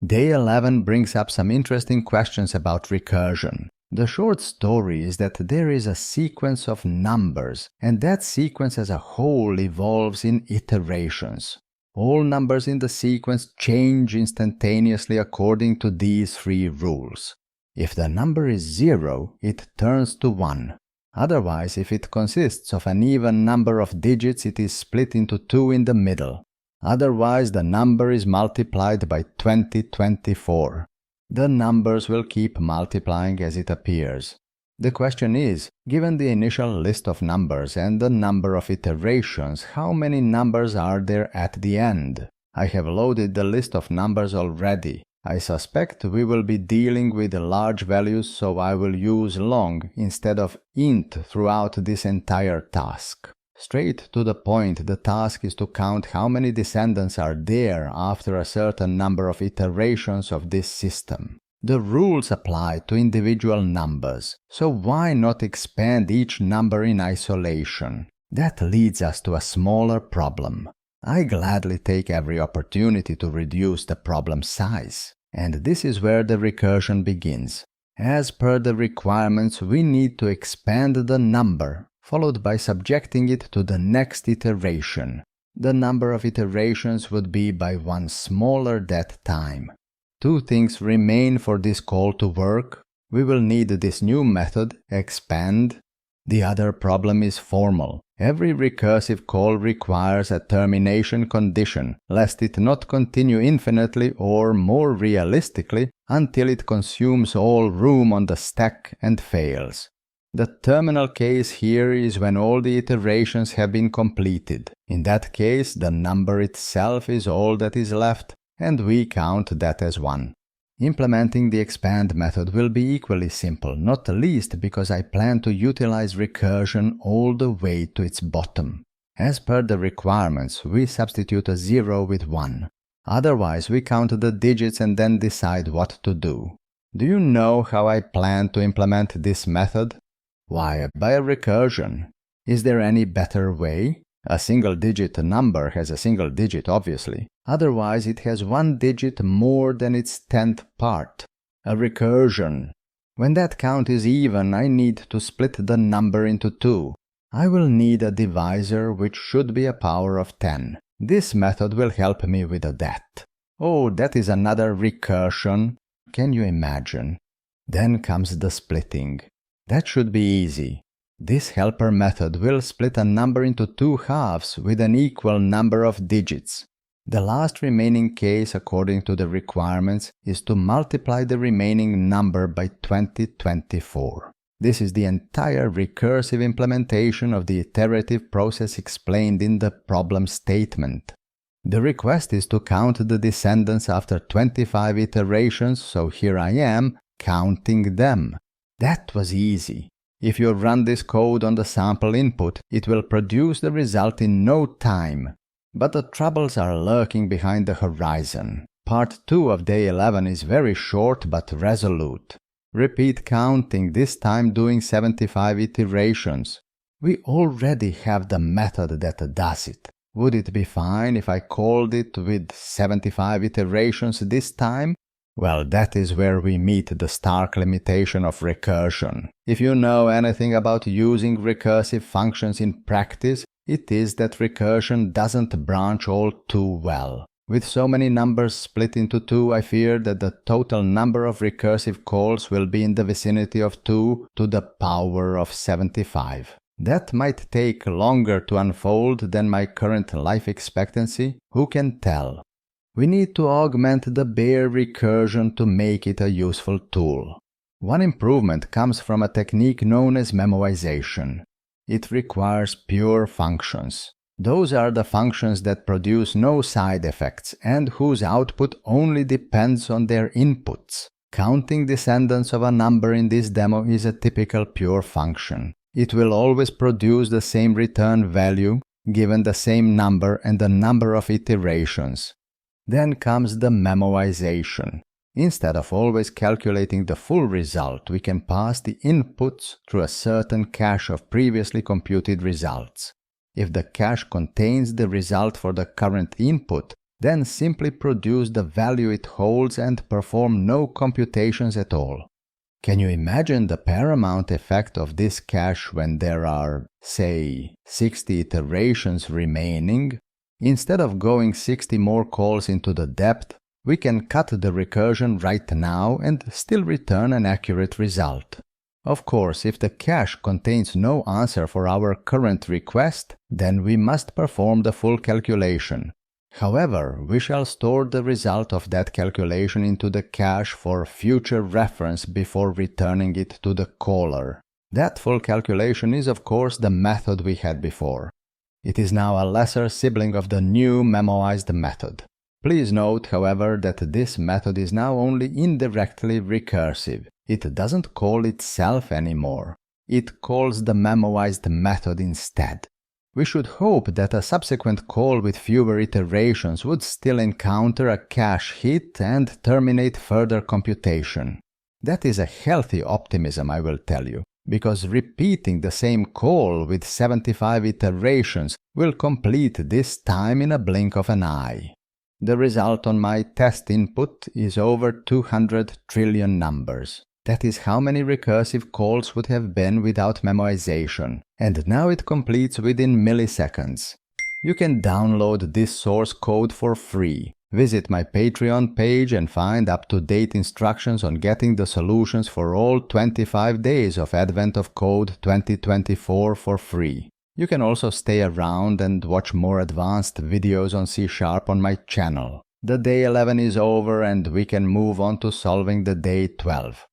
Day 11 brings up some interesting questions about recursion. The short story is that there is a sequence of numbers, and that sequence as a whole evolves in iterations. All numbers in the sequence change instantaneously according to these three rules. If the number is 0, it turns to 1. Otherwise, if it consists of an even number of digits, it is split into 2 in the middle. Otherwise, the number is multiplied by 2024. The numbers will keep multiplying as it appears. The question is, given the initial list of numbers and the number of iterations, how many numbers are there at the end? I have loaded the list of numbers already. I suspect we will be dealing with large values, so I will use long instead of int throughout this entire task. Straight to the point, the task is to count how many descendants are there after a certain number of iterations of this system. The rules apply to individual numbers, so why not expand each number in isolation? That leads us to a smaller problem. I gladly take every opportunity to reduce the problem size, and this is where the recursion begins. As per the requirements, we need to expand the number, followed by subjecting it to the next iteration. The number of iterations would be by one smaller that time. Two things remain for this call to work. We will need this new method, expand. The other problem is formal. Every recursive call requires a termination condition, lest it not continue infinitely or, more realistically, until it consumes all room on the stack and fails. The terminal case here is when all the iterations have been completed. In that case, the number itself is all that is left, and we count that as 1. Implementing the expand method will be equally simple, not least because I plan to utilize recursion all the way to its bottom. As per the requirements, we substitute a 0 with 1. Otherwise, we count the digits and then decide what to do. Do you know how I plan to implement this method? Why, by a recursion. Is there any better way? A single-digit number has a single digit, obviously. Otherwise, it has one digit more than its 10th part. A recursion. When that count is even, I need to split the number into 2. I will need a divisor which should be a power of 10. This method will help me with that. Oh, that is another recursion. Can you imagine? Then comes the splitting. That should be easy. This helper method will split a number into 2 halves with an equal number of digits. The last remaining case, according to the requirements, is to multiply the remaining number by 2024. This is the entire recursive implementation of the iterative process explained in the problem statement. The request is to count the descendants after 25 iterations, so here I am, counting them. That was easy. If you run this code on the sample input, it will produce the result in no time. But the troubles are lurking behind the horizon. Part 2 of day 11 is very short but resolute. Repeat counting, this time doing 75 iterations. We already have the method that does it. Would it be fine if I called it with 75 iterations this time? Well, that is where we meet the stark limitation of recursion. If you know anything about using recursive functions in practice, it is that recursion doesn't branch all too well. With so many numbers split into 2, I fear that the total number of recursive calls will be in the vicinity of 2 to the power of 75. That might take longer to unfold than my current life expectancy, who can tell? We need to augment the bare recursion to make it a useful tool. One improvement comes from a technique known as memoization. It requires pure functions. Those are the functions that produce no side effects and whose output only depends on their inputs. Counting descendants of a number in this demo is a typical pure function. It will always produce the same return value, given the same number and the number of iterations. Then comes the memoization. Instead of always calculating the full result, we can pass the inputs through a certain cache of previously computed results. If the cache contains the result for the current input, then simply produce the value it holds and perform no computations at all. Can you imagine the paramount effect of this cache when there are, say, 60 iterations remaining? Instead of going 60 more calls into the depth, we can cut the recursion right now and still return an accurate result. Of course, if the cache contains no answer for our current request, then we must perform the full calculation. However, we shall store the result of that calculation into the cache for future reference before returning it to the caller. That full calculation is of course the method we had before. It is now a lesser sibling of the new memoized method. Please note, however, that this method is now only indirectly recursive. It doesn't call itself anymore. It calls the memoized method instead. We should hope that a subsequent call with fewer iterations would still encounter a cache hit and terminate further computation. That is a healthy optimism, I will tell you, because repeating the same call with 75 iterations will complete this time in a blink of an eye. The result on my test input is over 200 trillion numbers. That is how many recursive calls would have been without memoization, and now it completes within milliseconds. You can download this source code for free. Visit my Patreon page and find up-to-date instructions on getting the solutions for all 25 days of Advent of Code 2024 for free. You can also stay around and watch more advanced videos on C# on my channel. The day 11 is over and we can move on to solving the day 12.